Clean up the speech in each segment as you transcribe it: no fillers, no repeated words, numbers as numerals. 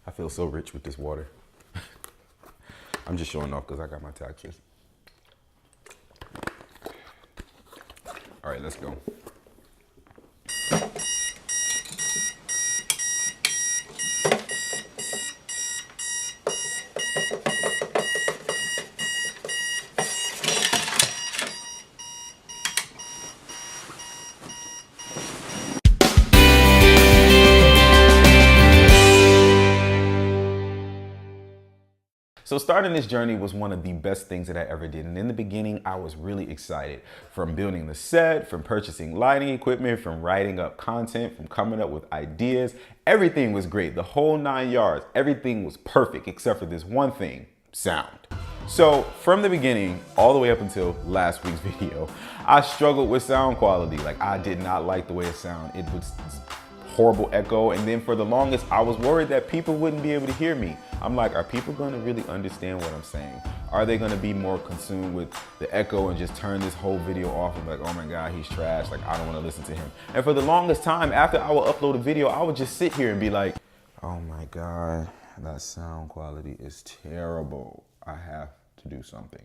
I feel so rich with this water. I'm just showing off because I got my taxes. All right, let's go. So starting this journey was one of the best things that I ever did. And in the beginning, I was really excited. From building the set, from purchasing lighting equipment, from writing up content, from coming up with ideas. Everything was great. The whole 9 yards, everything was perfect except for this one thing, sound. So from the beginning, all the way up until last week's video, I struggled with sound quality. Like, I did not like the way it sounded. It was horrible echo, and then for the longest I was worried that people wouldn't be able to hear me. I'm like, are people going to really understand what I'm saying? Are they going to be more consumed with the echo and just turn this whole video off and be like, oh my god, he's trash, like I don't want to listen to him? And for the longest time, after I would upload a video, I would just sit here and be like, oh my god, that sound quality is terrible. I have to do something.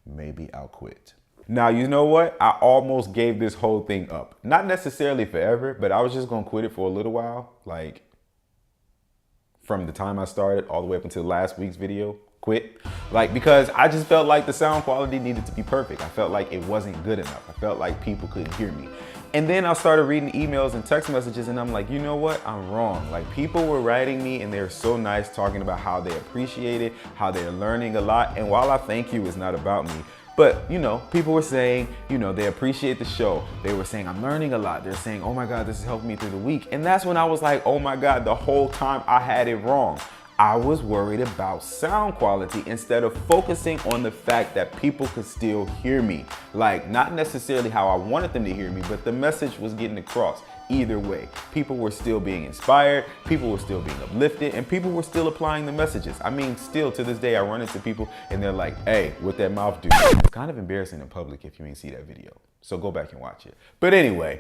Maybe I'll quit. Now, you know what? I almost gave this whole thing up. Not necessarily forever, but I was just gonna quit it for a little while. Like, from the time I started all the way up until last week's video, quit. Like, because I just felt like the sound quality needed to be perfect. I felt like it wasn't good enough. I felt like people couldn't hear me. And then I started reading emails and text messages, and I'm like, you know what? I'm wrong. Like, people were writing me and they're so nice, talking about how they appreciate it, how they're learning a lot. And while I thank you, it's not about me. But, you know, people were saying, you know, they appreciate the show. They were saying, I'm learning a lot. They're saying, oh my God, this is helping me through the week. And that's when I was like, oh my God, the whole time I had it wrong. I was worried about sound quality instead of focusing on the fact that people could still hear me. Like, not necessarily how I wanted them to hear me, but the message was getting across. Either way, people were still being inspired, people were still being uplifted, and people were still applying the messages. I mean, still to this day, I run into people and they're like, hey, what that mouth do? It's kind of embarrassing in public if you ain't see that video. So go back and watch it. But anyway,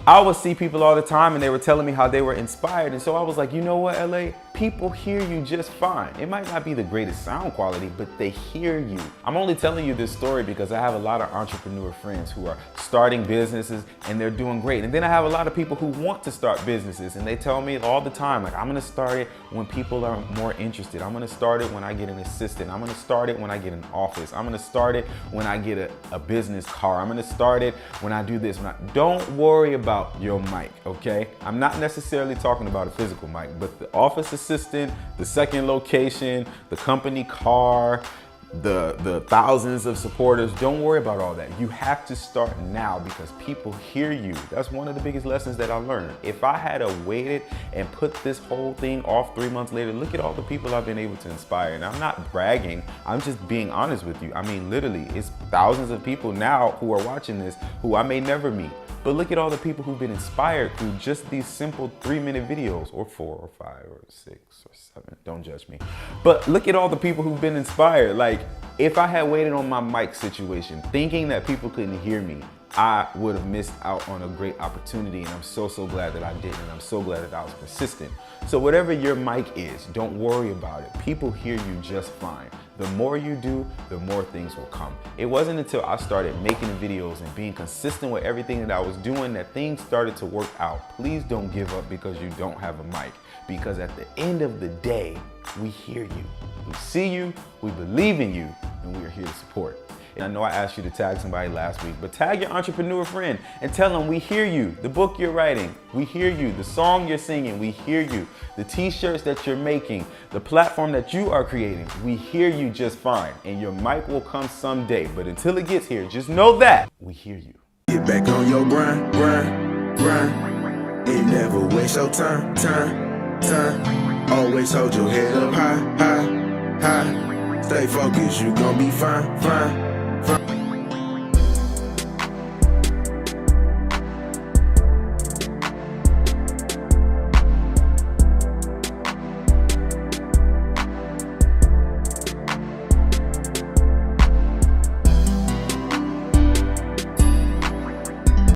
I would see people all the time and they were telling me how they were inspired. And so I was like, you know what, LA? People hear you just fine. It might not be the greatest sound quality, but they hear you. I'm only telling you this story because I have a lot of entrepreneur friends who are starting businesses and they're doing great. And then I have a lot of people who want to start businesses and they tell me all the time, like, I'm gonna start it when people are more interested. I'm gonna start it when I get an assistant. I'm gonna start it when I get an office. I'm gonna start it when I get a business car. I'm gonna start it when I do this. Don't worry about your mic, okay? I'm not necessarily talking about a physical mic, but the office assistant, the second location, the company car, the thousands of supporters, don't worry about all that. You have to start now because people hear you. That's one of the biggest lessons that I learned. If I had waited and put this whole thing off 3 months later, look at all the people I've been able to inspire. And I'm not bragging, I'm just being honest with you. I mean, literally, it's thousands of people now who are watching this who I may never meet. But look at all the people who've been inspired through just these simple 3-minute videos, or 4 or 5 or 6 or 7, don't judge me. But look at all the people who've been inspired. Like, if I had waited on my mic situation, thinking that people couldn't hear me, I would have missed out on a great opportunity, and I'm so glad that I didn't, and I'm so glad that I was persistent. So whatever your mic is, don't worry about it. People hear you just fine. The more you do, the more things will come. It wasn't until I started making videos and being consistent with everything that I was doing that things started to work out. Please don't give up because you don't have a mic, because at the end of the day, we hear you. We see you, we believe in you, and we are here to support. And I know I asked you to tag somebody last week, but tag your entrepreneur friend and tell them we hear you. The book you're writing, we hear you. The song you're singing, we hear you. The t-shirts that you're making, the platform that you are creating, we hear you just fine. And your mic will come someday. But until it gets here, just know that we hear you. Get back on your grind, grind, grind. It never waste your time. Always hold your head up high. Stay focused, you gon' be fine.